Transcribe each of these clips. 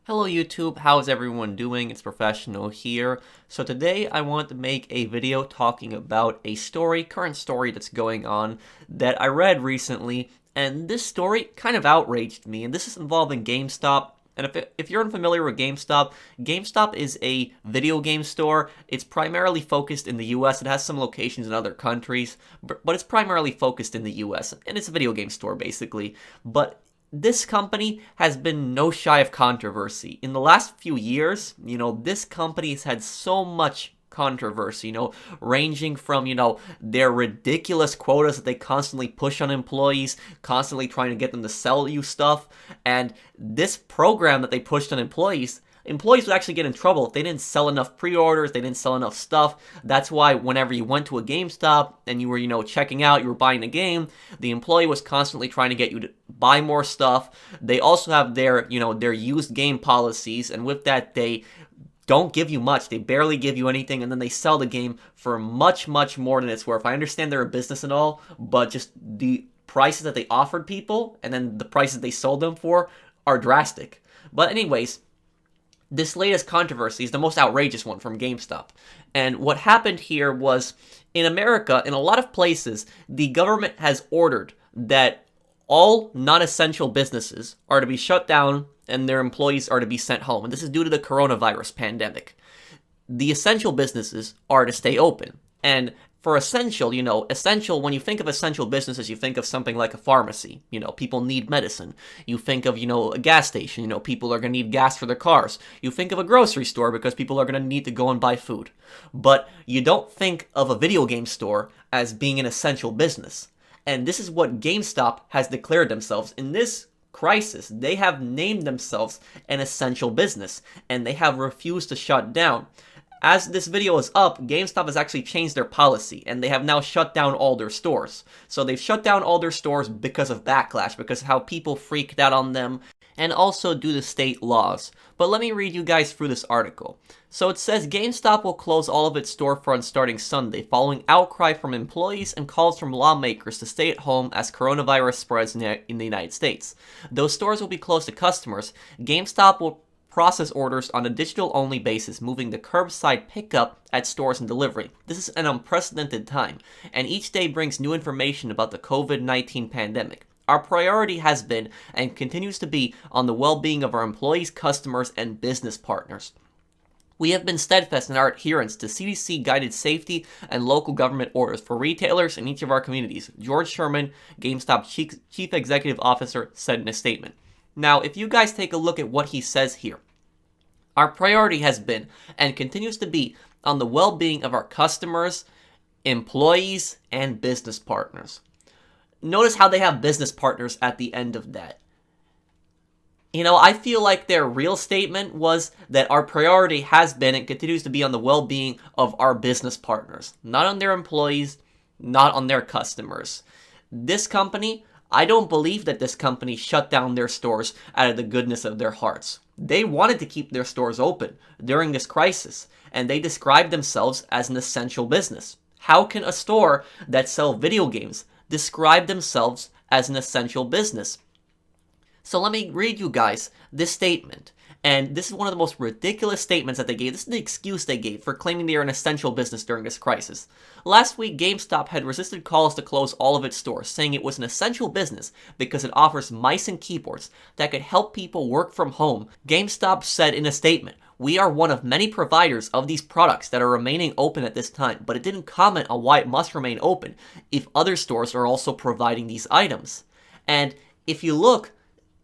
Hello YouTube, how's everyone doing? It's Professional here. So today I want to make a video talking about a current story that's going on that I read recently, and this story kind of outraged me, and this is involving GameStop. And if you're unfamiliar with GameStop, GameStop is a video game store. It's primarily focused in the US. It has some locations in other countries, but it's primarily focused in the US, and it's a video game store basically. But this company has been no shy of controversy. In the last few years, this company has had so much controversy, ranging from, their ridiculous quotas that they constantly push on employees, constantly trying to get them to sell you stuff, and this program that they pushed on employees would actually get in trouble if they didn't sell enough pre-orders, they didn't sell enough stuff. That's why whenever you went to a GameStop and you were, checking out, you were buying a game, the employee was constantly trying to get you to buy more stuff. They also have their used game policies, and with that, they don't give you much. They barely give you anything, and then they sell the game for much, much more than it's worth. I understand they're a business and all, but just the prices that they offered people and then the prices they sold them for are drastic. But anyways, this latest controversy is the most outrageous one from GameStop. And what happened here was, in America, in a lot of places, the government has ordered that all non-essential businesses are to be shut down and their employees are to be sent home. And this is due to the coronavirus pandemic. The essential businesses are to stay open. And for essential, when you think of essential businesses, you think of something like a pharmacy. People need medicine. You think of, a gas station. People are going to need gas for their cars. You think of a grocery store because people are going to need to go and buy food. But you don't think of a video game store as being an essential business. And this is what GameStop has declared themselves. In this crisis, they have named themselves an essential business, and they have refused to shut down. As this video is up, GameStop has actually changed their policy, and they have now shut down all their stores. So they've shut down all their stores because of Backlash, because of how people freaked out on them, and also due to state laws. But let me read you guys through this article. So it says GameStop will close all of its storefronts starting Sunday, following outcry from employees and calls from lawmakers to stay at home as coronavirus spreads in the United States. Though stores will be closed to customers, GameStop will process orders on a digital-only basis, moving to curbside pickup at stores and delivery. This is an unprecedented time, and each day brings new information about the COVID-19 pandemic. Our priority has been, and continues to be, on the well-being of our employees, customers, and business partners. We have been steadfast in our adherence to CDC-guided safety and local government orders for retailers in each of our communities, George Sherman, GameStop Chief Executive Officer, said in a statement. Now, if you guys take a look at what he says here, our priority has been, and continues to be, on the well-being of our customers, employees, and business partners. Notice how they have business partners at the end of that. I feel like their real statement was that our priority has been and continues to be on the well-being of our business partners, not on their employees, not on their customers. This company, I don't believe that this company shut down their stores out of the goodness of their hearts. They wanted to keep their stores open during this crisis, and they described themselves as an essential business. How can a store that sells video games describe themselves as an essential business? So let me read you guys this statement. And this is one of the most ridiculous statements that they gave. This is the excuse they gave for claiming they are an essential business during this crisis. Last week, GameStop had resisted calls to close all of its stores, saying it was an essential business because it offers mice and keyboards that could help people work from home. GameStop said in a statement, "We are one of many providers of these products that are remaining open at this time," but it didn't comment on why it must remain open if other stores are also providing these items. And if you look,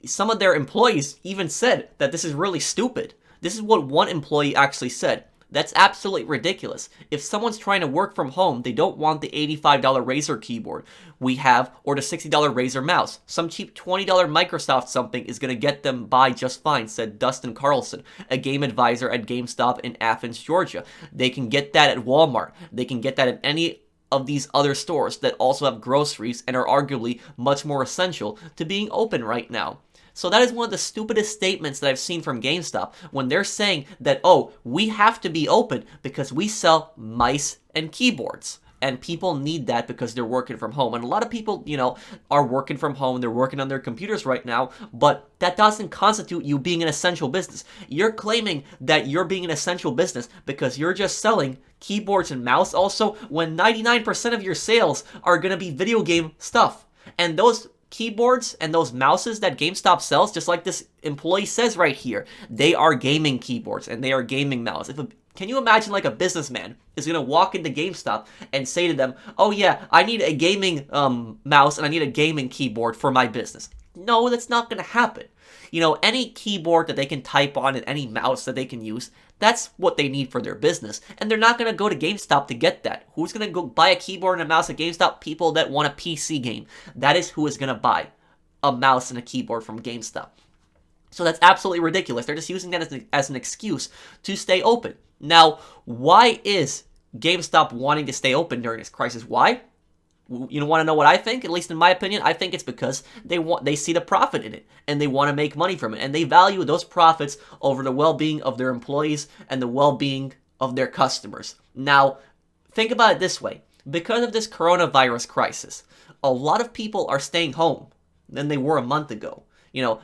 some of their employees even said that this is really stupid. This is what one employee actually said. That's absolutely ridiculous. If someone's trying to work from home, they don't want the $85 Razer keyboard we have or the $60 Razer mouse. Some cheap $20 Microsoft something is going to get them by just fine, said Dustin Carlson, a game advisor at GameStop in Athens, Georgia. They can get that at Walmart. They can get that at any of these other stores that also have groceries and are arguably much more essential to being open right now. So that is one of the stupidest statements that I've seen from GameStop when they're saying that, oh, we have to be open because we sell mice and keyboards. And people need that because they're working from home. And a lot of people, are working from home. They're working on their computers right now, but that doesn't constitute you being an essential business. You're claiming that you're being an essential business because you're just selling keyboards and mouse also, when 99% of your sales are going to be video game stuff. And those keyboards and those mouses that GameStop sells, just like this employee says right here, they are gaming keyboards and they are gaming mouse. Can you imagine like a businessman is going to walk into GameStop and say to them, oh yeah, I need a gaming mouse and I need a gaming keyboard for my business? No, that's not going to happen. Any keyboard that they can type on and any mouse that they can use, that's what they need for their business. And they're not going to go to GameStop to get that. Who's going to go buy a keyboard and a mouse at GameStop? People that want a PC game. That is who is going to buy a mouse and a keyboard from GameStop. So that's absolutely ridiculous. They're just using that as an excuse to stay open. Now, why is GameStop wanting to stay open during this crisis? Why? You want to know what I think? At least in my opinion, I think it's because they see the profit in it and they want to make money from it, and they value those profits over the well-being of their employees and the well-being of their customers. Now, think about it this way. Because of this coronavirus crisis, a lot of people are staying home than they were a month ago.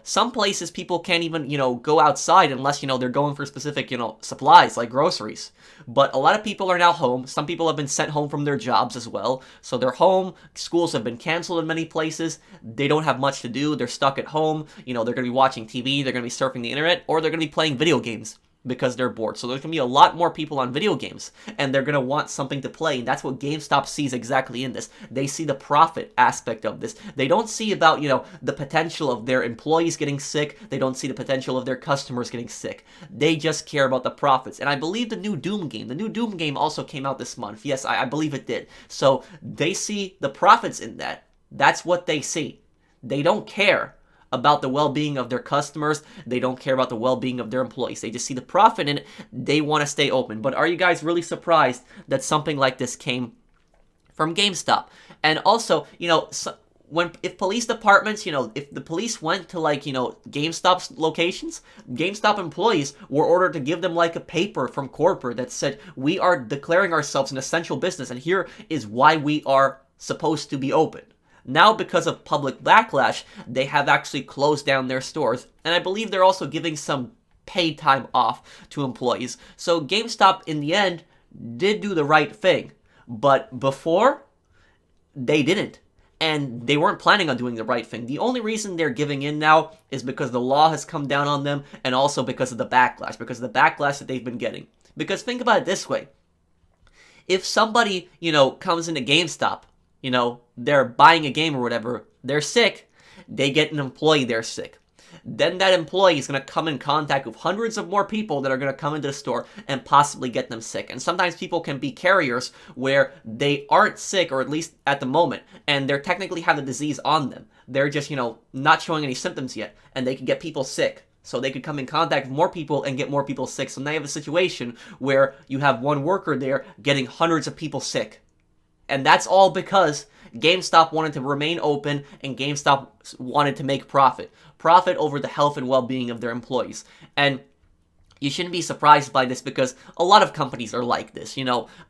Some places people can't even, go outside unless, they're going for specific, supplies like groceries. But a lot of people are now home. Some people have been sent home from their jobs as well. So they're home. Schools have been canceled in many places. They don't have much to do. They're stuck at home. They're going to be watching TV. They're going to be surfing the internet, or they're going to be playing video games because they're bored. So there's going to be a lot more people on video games, and they're going to want something to play, and that's what GameStop sees exactly in this. They see the profit aspect of this. They don't see about, the potential of their employees getting sick. They don't see the potential of their customers getting sick. They just care about the profits. And I believe the new Doom game also came out this month. Yes, I believe it did. So they see the profits in that. That's what they see. They don't care about the well-being of their customers. They don't care about the well-being of their employees. They just see the profit in it. They want to stay open. But are you guys really surprised that something like this came from GameStop? And also, if police departments, if the police went to GameStop's locations, GameStop employees were ordered to give them a paper from corporate that said, we are declaring ourselves an essential business and here is why we are supposed to be open. Now, because of public backlash, they have actually closed down their stores, and I believe they're also giving some paid time off to employees. So GameStop, in the end, did do the right thing, but before, they didn't, and they weren't planning on doing the right thing. The only reason they're giving in now is because the law has come down on them, and also because of the backlash that they've been getting. Because think about it this way. If somebody, comes into GameStop, they're buying a game or whatever, they're sick, they get an employee there sick. Then that employee is going to come in contact with hundreds of more people that are going to come into the store and possibly get them sick. And sometimes people can be carriers where they aren't sick, or at least at the moment, and they technically have the disease on them. They're just, not showing any symptoms yet, and they can get people sick. So they could come in contact with more people and get more people sick. So now you have a situation where you have one worker there getting hundreds of people sick. And that's all because GameStop wanted to remain open and GameStop wanted to make profit. Profit over the health and well-being of their employees. And you shouldn't be surprised by this because a lot of companies are like this.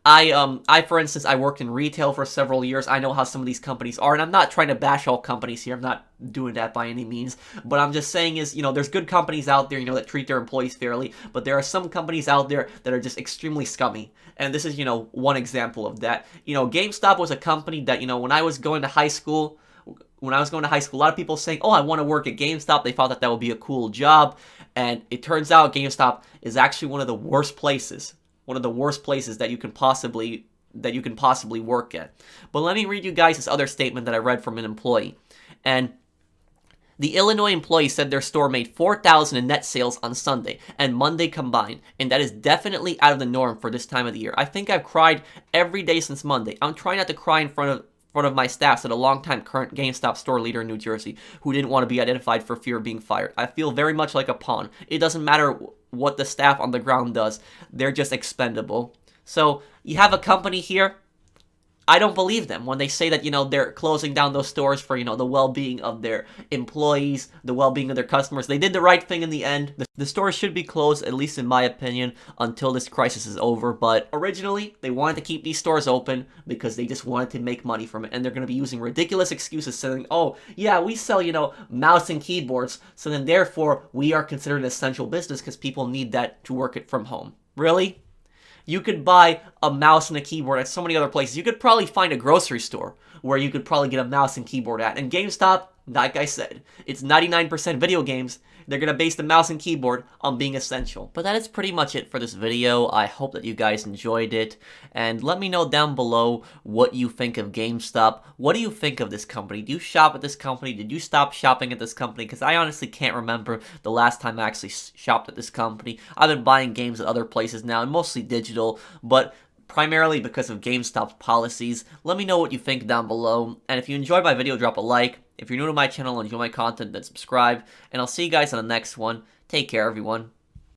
I for instance, I worked in retail for several years. I know how some of these companies are, and I'm not trying to bash all companies here. I'm not doing that by any means. But I'm just saying is, there's good companies out there, that treat their employees fairly. But there are some companies out there that are just extremely scummy. And this is, one example of that. GameStop was a company that, when I was going to high school, a lot of people saying, oh, I want to work at GameStop. They thought that would be a cool job. And it turns out GameStop is actually one of the worst places that you can possibly work at. But let me read you guys this other statement that I read from an employee. And the Illinois employee said their store made $4,000 in net sales on Sunday and Monday combined, and that is definitely out of the norm for this time of the year. I think I've cried every day since Monday. I'm trying not to cry in front of my staff, said a longtime current GameStop store leader in New Jersey who didn't want to be identified for fear of being fired. I feel very much like a pawn. It doesn't matter what the staff on the ground does. They're just expendable. So you have a company here I don't believe them when they say that, they're closing down those stores for, the well-being of their employees, the well-being of their customers. They did the right thing in the end. The stores should be closed, at least in my opinion, until this crisis is over. But originally, they wanted to keep these stores open because they just wanted to make money from it. And they're going to be using ridiculous excuses saying, oh, yeah, we sell, mouse and keyboards. So then therefore, we are considered an essential business because people need that to work it from home. Really? You could buy a mouse and a keyboard at so many other places. You could probably find a grocery store where you could probably get a mouse and keyboard at. And GameStop, like I said, it's 99% video games. They're going to base the mouse and keyboard on being essential. But that is pretty much it for this video. I hope that you guys enjoyed it. And let me know down below what you think of GameStop. What do you think of this company? Do you shop at this company? Did you stop shopping at this company? Because I honestly can't remember the last time I actually shopped at this company. I've been buying games at other places now, and mostly digital. But primarily because of GameStop's policies. Let me know what you think down below. And if you enjoyed my video, drop a like. If you're new to my channel and enjoy my content, then subscribe. And I'll see you guys on the next one. Take care, everyone.